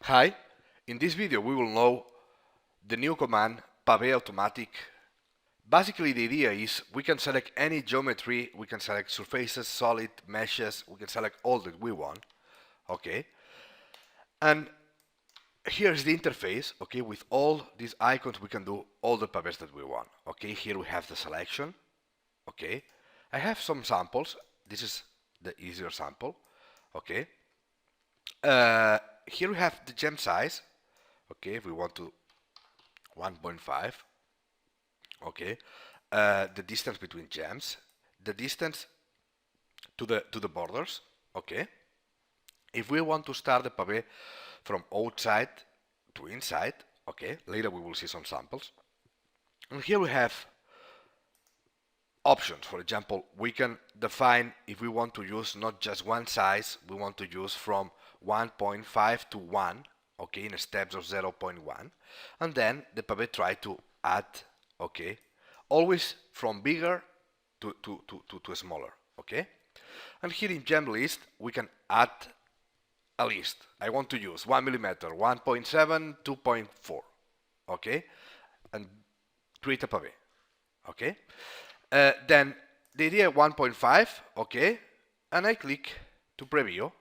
Hi, in this video we will know the new command Pave automatic. Basically the idea is we can select any geometry, we can select surfaces, solid, meshes, we can select all that we want, okay? And here's the interface, okay? With all these icons we can do all the paves that we want, okay? Here we have the selection, okay? I have some samples, this is the easier sample, okay? Here we have the gem size, okay? If we want to 1.5, okay, the distance between gems, the distance to the borders, okay. If we want to start the pave from outside to inside, okay, later we will see some samples. And here we have options. For example, we can define if we want to use not just one size, we want to use from 1.5 to 1, okay, in steps of 0.1, and then the pave try to add, okay, always from bigger to smaller, okay. And here in gem list we can add a list. I want to use 1 millimeter, 1.7, 2.4, okay, and create a pave, okay. Then the idea 1.5, okay, and I click to preview.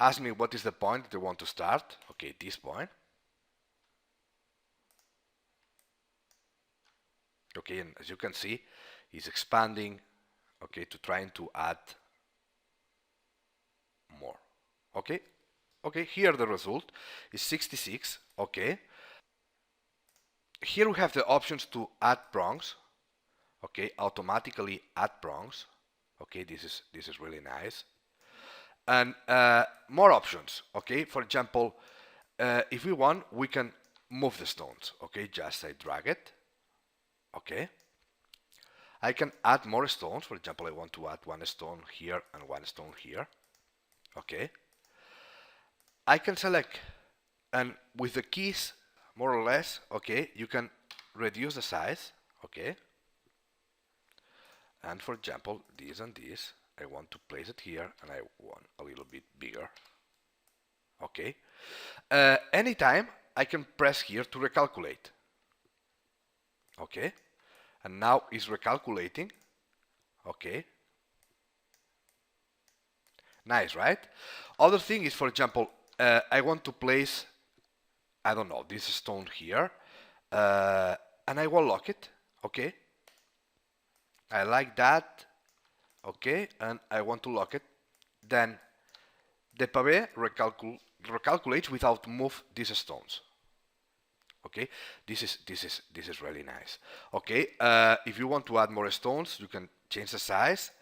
Ask me what is the point that I want to start. Okay, this point. Okay, and as you can see, it's expanding, okay, to trying to add more. Okay, okay, here the result is 66, okay. Here we have the options to add prongs, okay, automatically add prongs, okay, this is really nice. And more options, okay, for example, if we want, we can move the stones, okay, just I drag it, okay. I can add more stones, for example, I want to add one stone here and one stone here, okay. I can select, and with the keys, more or less, okay, you can reduce the size, okay. And for example, this and this, I want to place it here and I want a little bit bigger, okay. Anytime I can press here to recalculate, okay, and now it's recalculating, okay, nice, right? Other thing is, for example, I want to place, I don't know, this stone here, and I will lock it, okay, I like that, okay, and I want to lock it, then the pave recalculates without move these stones, okay. This is really nice, okay. If you want to add more stones, you can change the size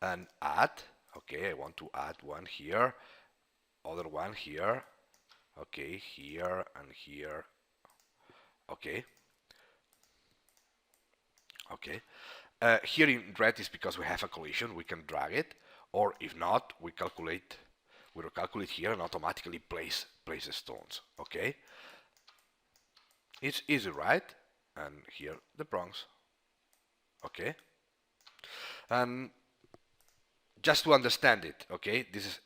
and add, okay. I want to add one here, other one here, okay, here and here, okay, okay. Here in red is because we have a collision, we can drag it, or if not, we recalculate here and automatically place the stones, okay. It's easy, right? And here the prongs, okay. And just to understand it, okay, this is,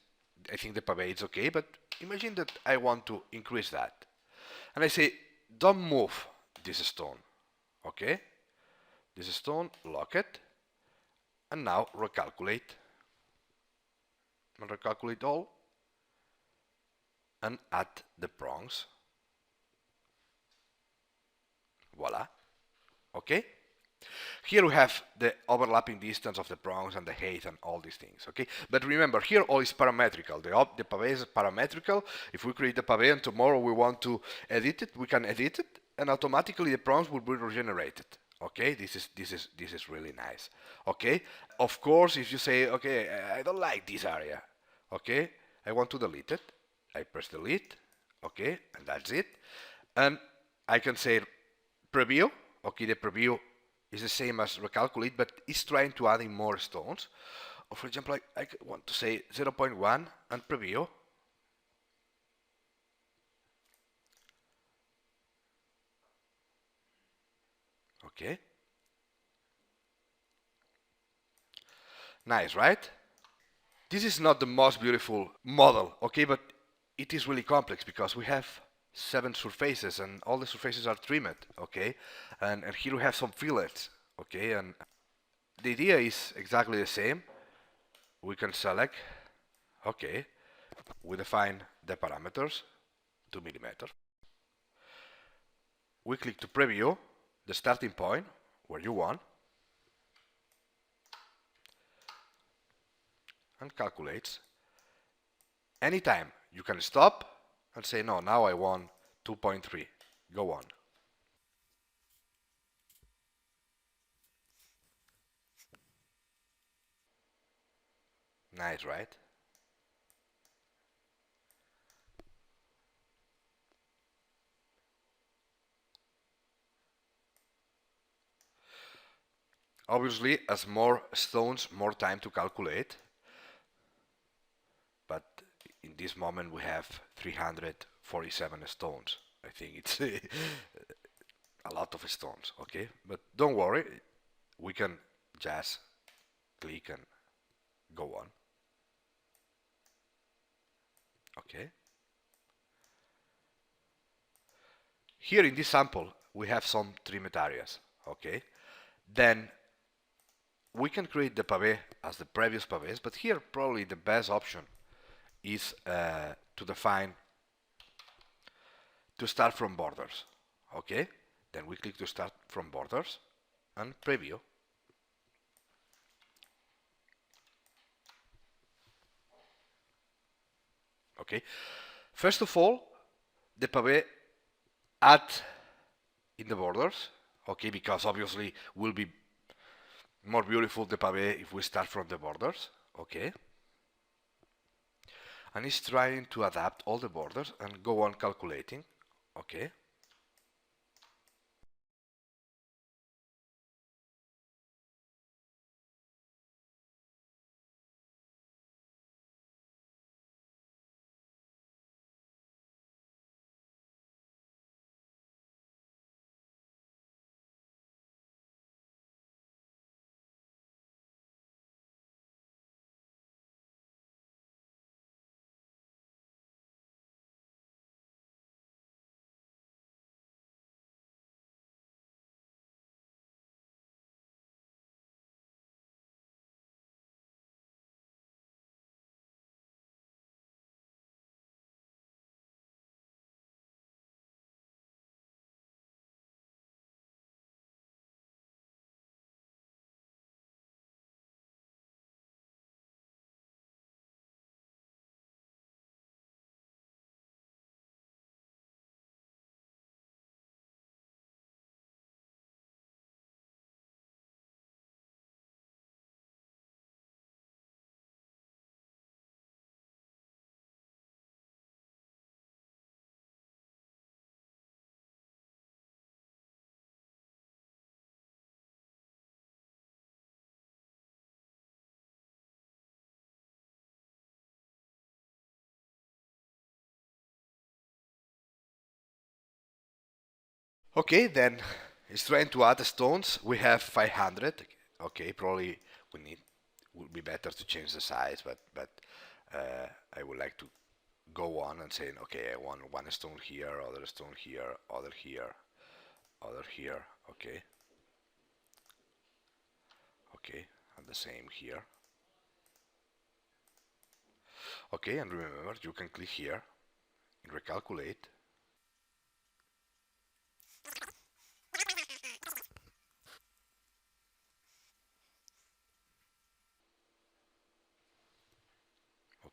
I think the pave is okay, but imagine that I want to increase that, and I say don't move this stone, okay. This stone, lock it, and now recalculate, and recalculate all, and add the prongs, voila, okay. Here we have the overlapping distance of the prongs and the height and all these things, okay. But remember, here all is parametrical. The pave is parametrical. If we create the pave and tomorrow we want to edit it, we can edit it, and automatically the prongs will be regenerated. Okay, this is really nice. Okay, of course, if you say, okay, I don't like this area, okay, I want to delete it, I press delete, okay, and that's it. And I can say preview, okay, the preview is the same as recalculate, but it's trying to adding more stones. Or for example, I want to say 0.1 and preview. Okay. Nice, right? This is not the most beautiful model, okay, but it is really complex because we have 7 surfaces and all the surfaces are trimmed, okay? And here we have some fillets, okay? And the idea is exactly the same. We can select, okay, we define the parameters, 2 millimeters. We click to preview the starting point where you want and calculates. Anytime you can stop and say, no, now I want 2.3. Go on. Nice, right? Obviously, as more stones, more time to calculate. But in this moment, we have 347 stones. I think it's a lot of stones, okay? But don't worry, we can just click and go on. Okay. Here in this sample, we have some trimmed areas, okay? Then we can create the pave as the previous paves, but here probably the best option is to define, to start from borders, okay? Then we click to start from borders and preview. Okay, first of all, the pave add in the borders, okay, because obviously will be more beautiful the pave if we start from the borders, okay. And it's trying to adapt all the borders and go on calculating, okay. Okay, then it's trying to add stones. We have 500. Okay, probably we need would be better to change the size, but I would like to go on and say, okay, I want one stone here, other stone here, other here, other here. Okay, okay, and the same here. Okay, and remember, you can click here and recalculate.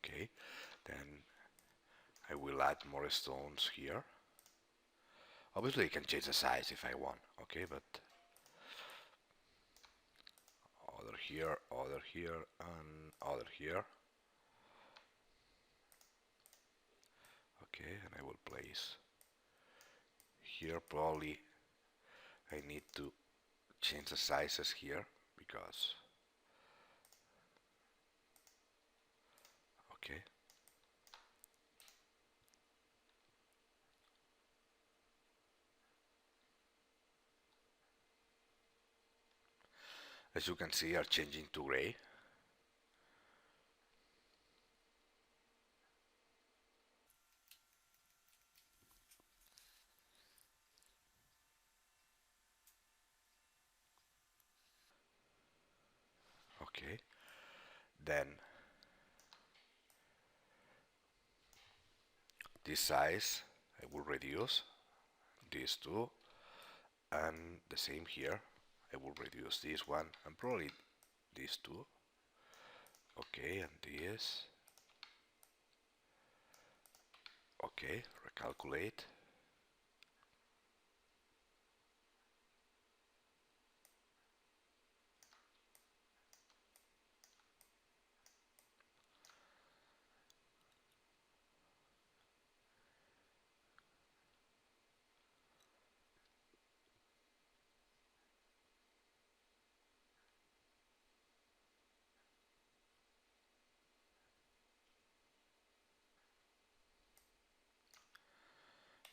Okay, then I will add more stones here. Obviously, I can change the size if I want. Okay, but other here, and other here. Okay, and I will place here. Probably I need to change the sizes here because okay. As you can see, are changing to gray. Okay, then this size I will reduce, these two, and the same here. I will reduce this one and probably these two. Okay, and this. Okay, recalculate.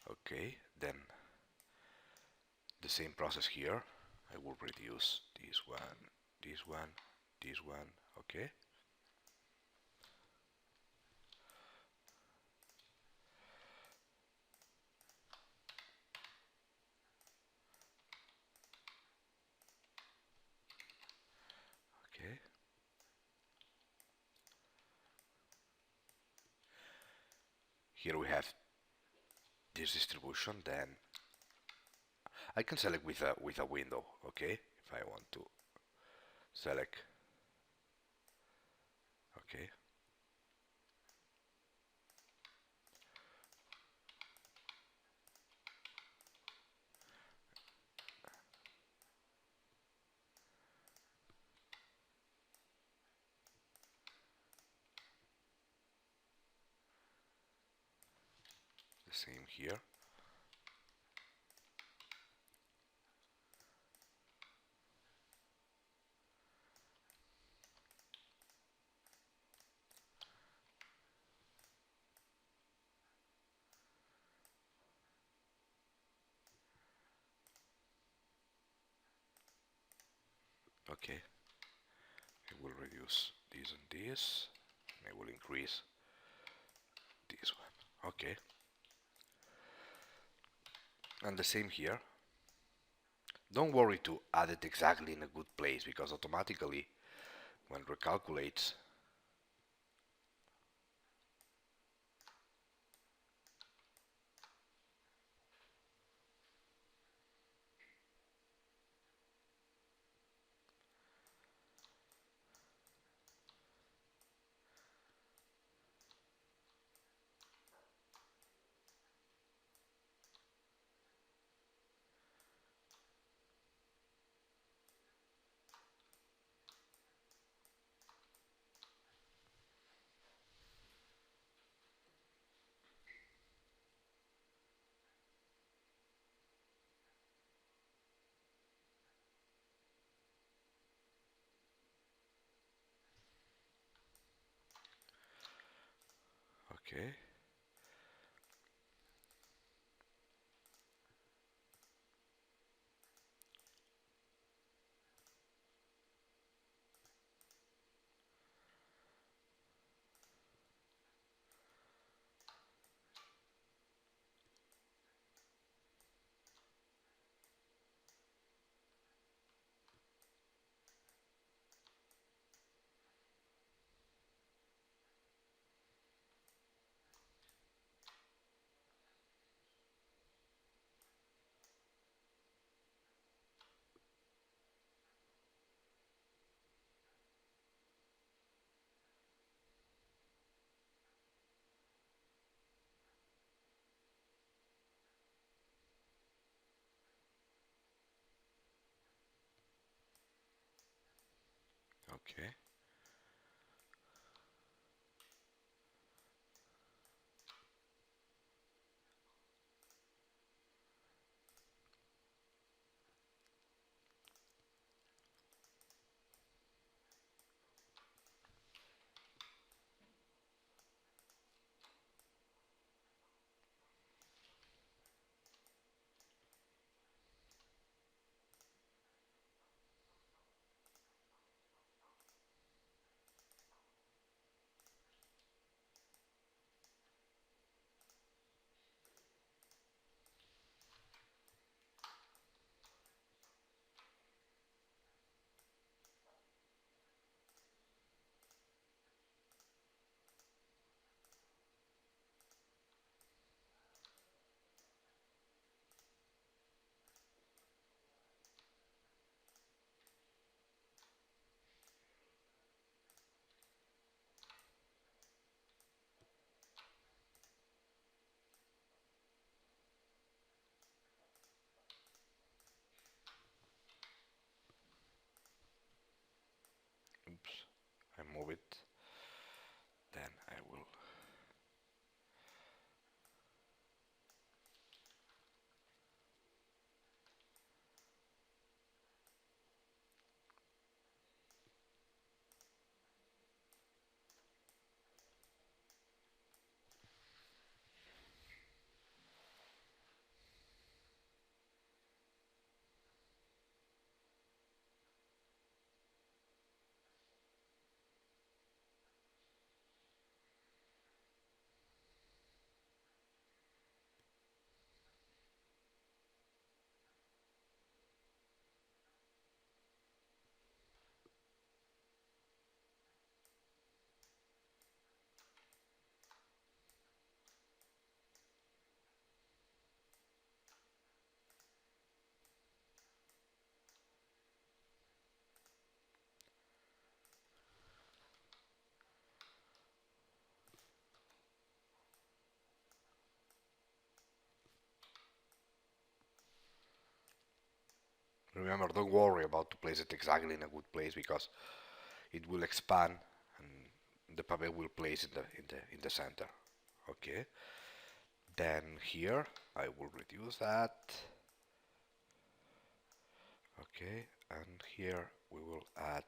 Okay, then the same process here. I will reduce this one, this one, this one. Okay. Okay. Here we have this distribution. Then I can select with a window. Okay, if I want to select. Okay. The same here. Okay. I will reduce this and this, and I will increase this one. Okay. And the same here. Don't worry to add it exactly in a good place, because automatically when recalculates, okay. Okay. remove it. Then I will remember, don't worry about to place it exactly in a good place because it will expand and the pave will place in the center. Okay. Then here I will reduce that. Okay, and here we will add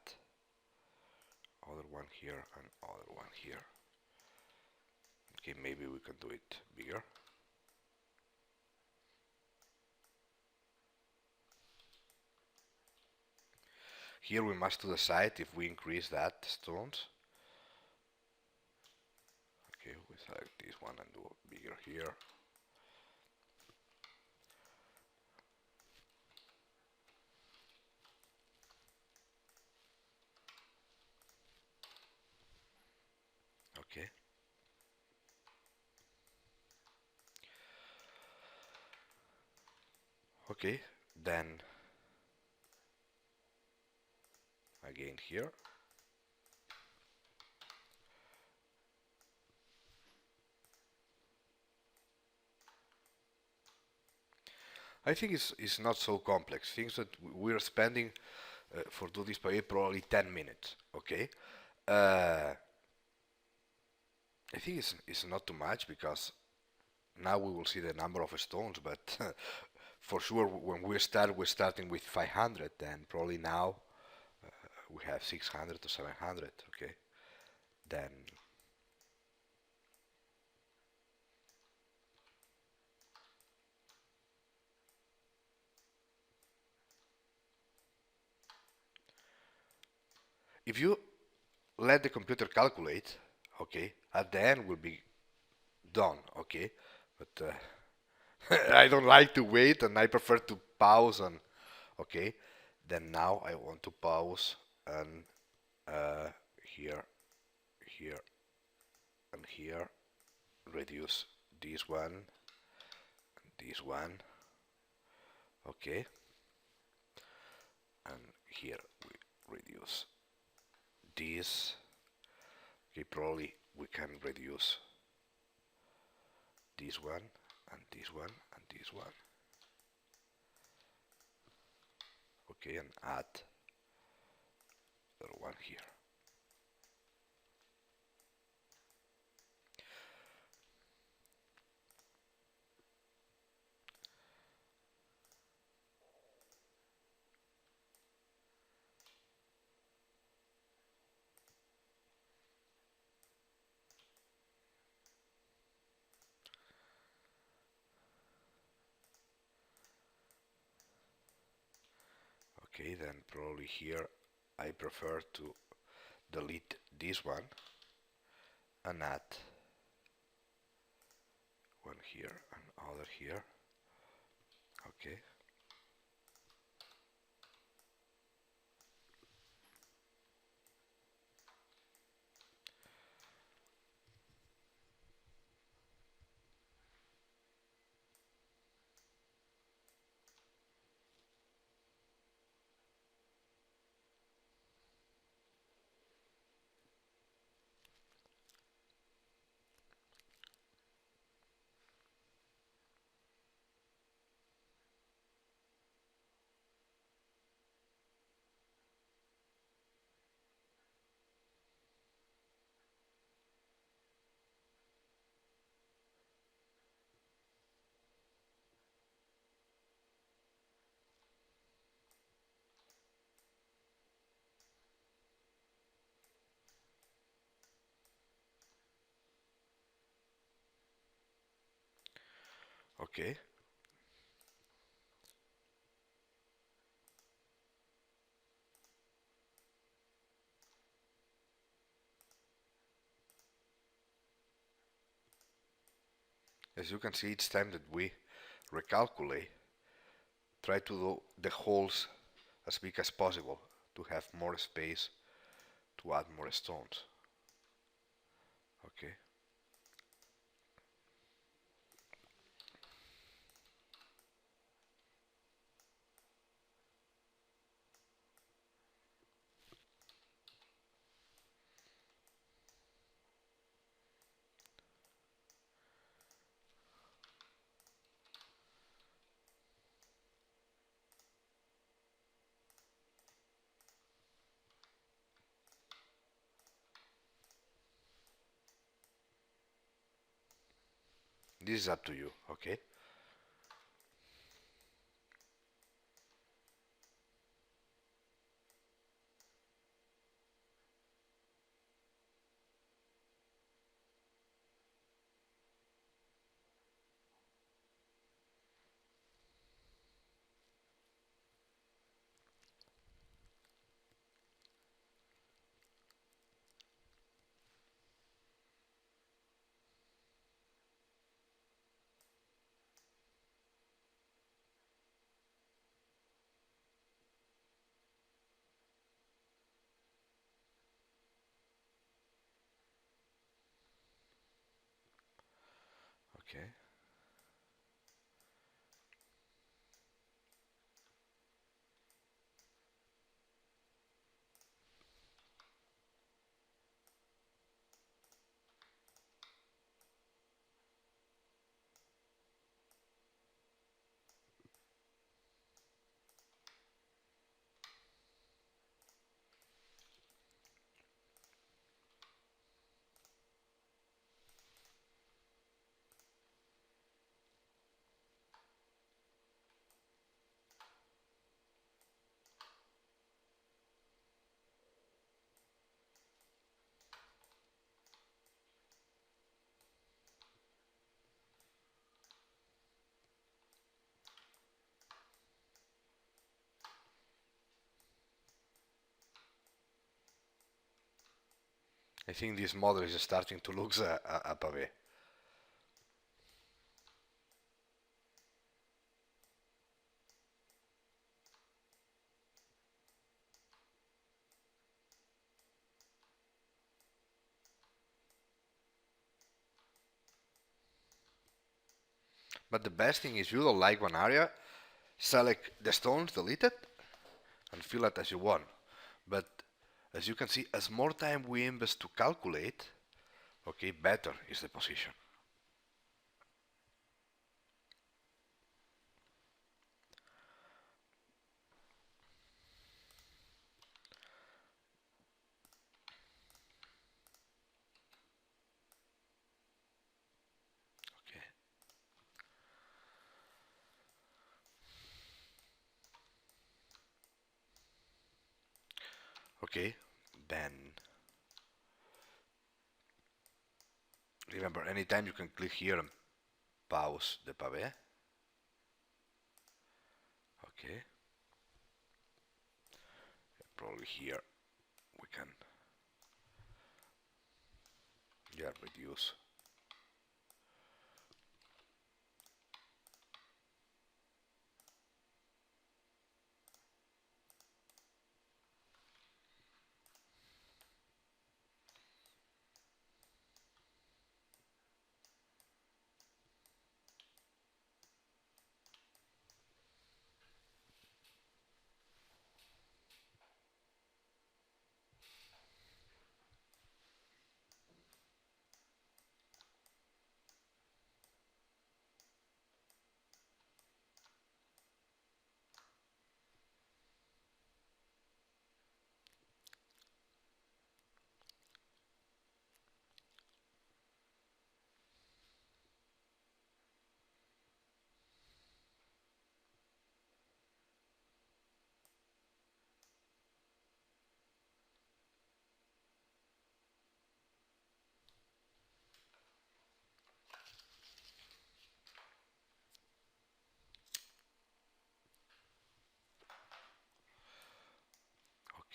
other one here and other one here. Okay, maybe we can do it bigger. Here we must decide if we increase that stones. Okay, we select this one and do bigger here. Okay. Okay, then again here. I think it's not so complex. Things that we're spending for do this probably 10 minutes. Okay. Uh, I think it's not too much because now we will see the number of stones, but for sure when we start, we're starting with 500, then probably now we have 600 to 700. Okay, then if you let the computer calculate, okay, at the end will be done. Okay, but I don't like to wait and I prefer to pause and okay, then now I want to pause and here, here, and here, reduce this one, and this one, okay, and here we reduce this. Okay, probably we can reduce this one, and this one, and this one. Okay, and add the one here. Okay, then probably here I prefer to delete this one and add one here and other here. Okay. Okay. As you can see, each time that we recalculate, try to do the holes as big as possible to have more space to add more stones. Okay. This is up to you. Okay. Okay. I think this model is starting to look a pave. But the best thing is you don't like one area, select the stones, delete it, and fill it as you want. But as you can see, as more time we invest to calculate, okay, better is the position. Okay. Okay. Then remember, anytime you can click here and pause the pave. Okay. Probably here we can, yeah, reduce.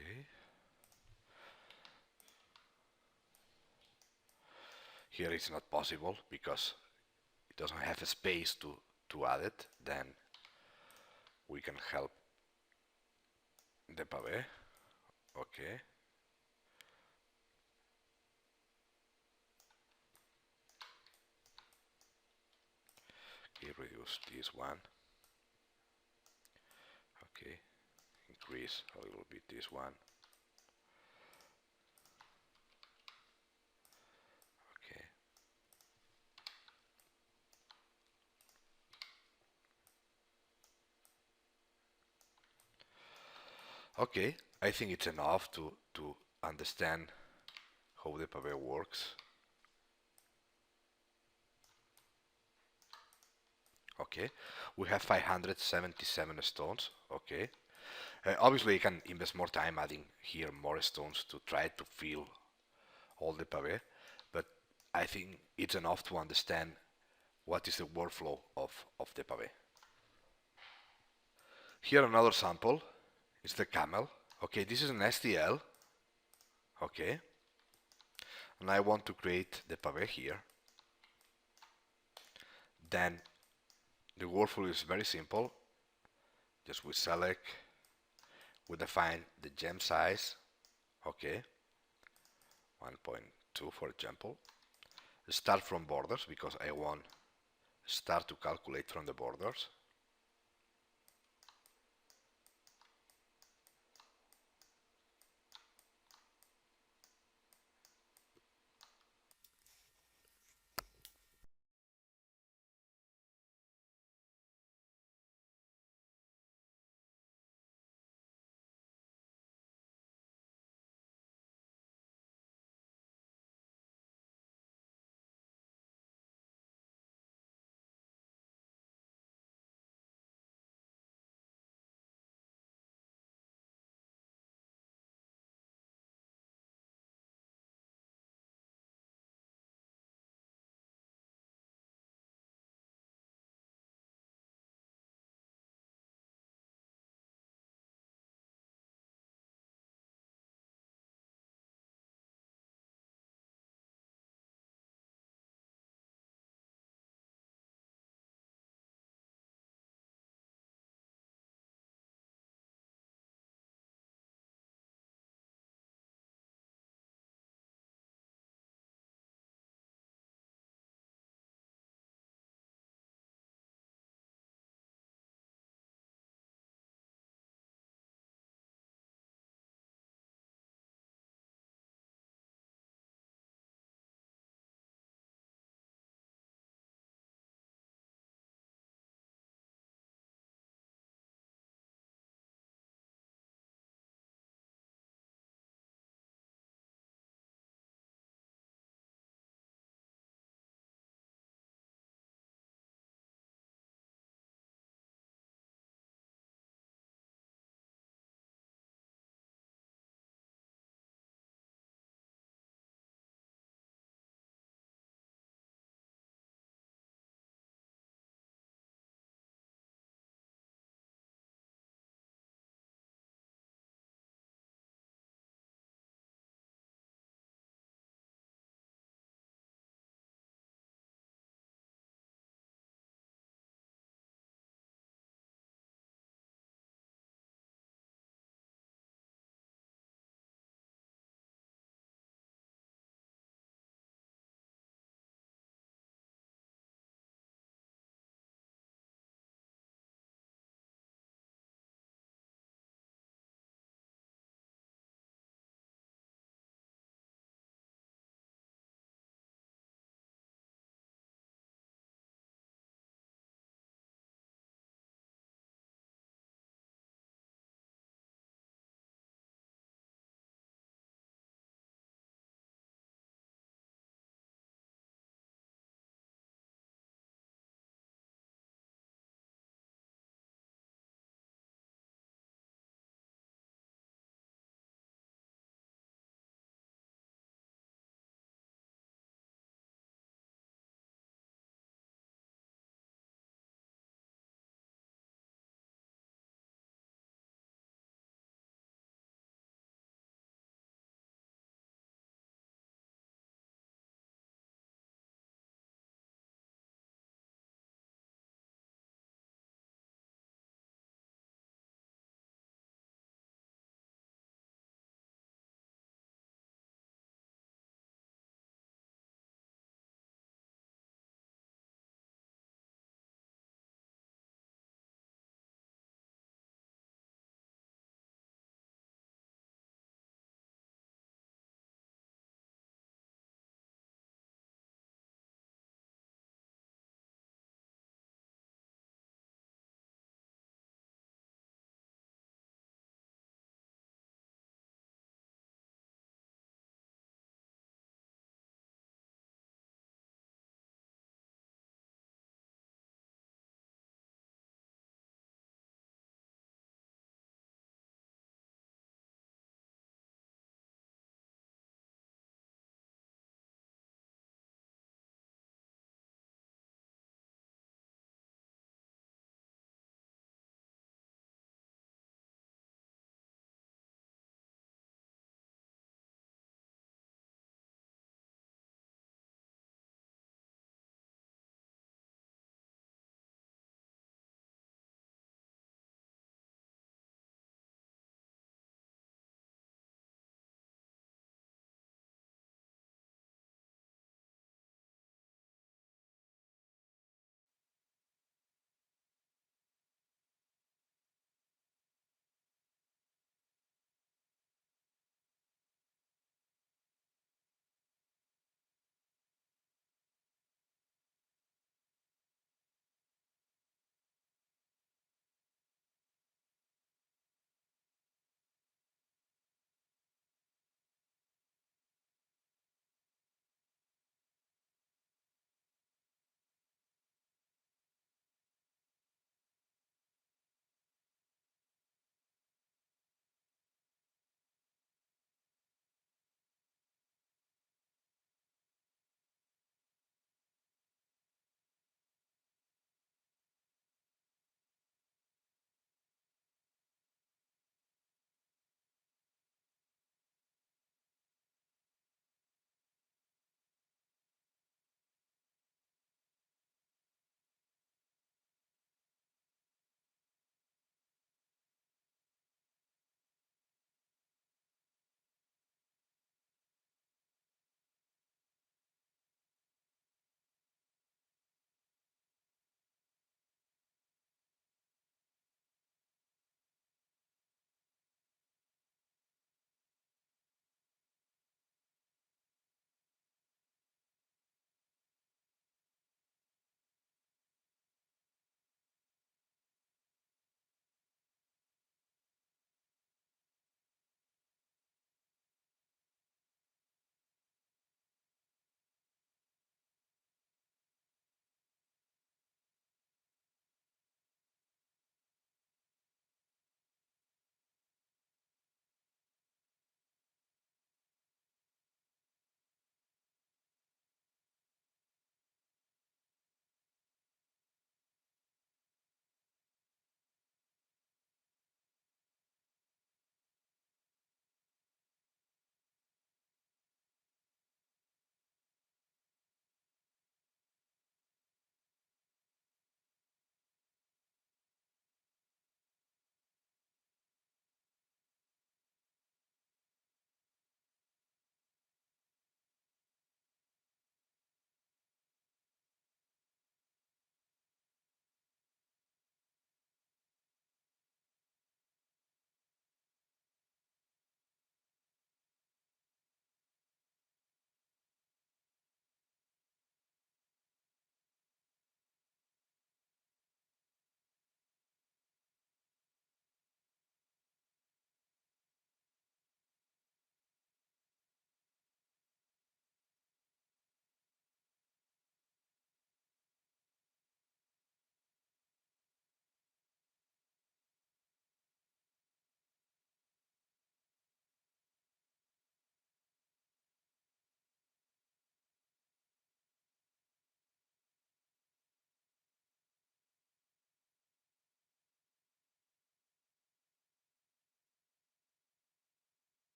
Okay. Here it's not possible because it doesn't have a space to add it. Then we can help the pave. Okay. Okay, reduce this one. Okay, increase a little bit this one. Okay. Okay, I think it's enough to understand how the pave works. Okay, we have 577 stones. Okay, obviously you can invest more time adding here more stones to try to fill all the pave, but I think it's enough to understand what is the workflow of the pave. Here another sample is the camel. Okay, this is an STL. Okay, and I want to create the pave here. Then the workflow is very simple. Just we select, we define the gem size. Okay, 1.2 for example. Start from borders because I want start to calculate from the borders.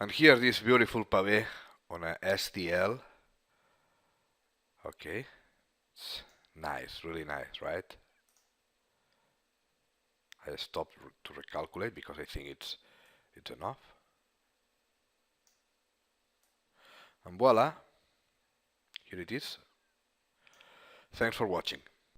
And here this beautiful pave on a STL. Okay, it's nice, really nice, right? I stopped to recalculate because I think it's enough. And voila, here it is. Thanks for watching.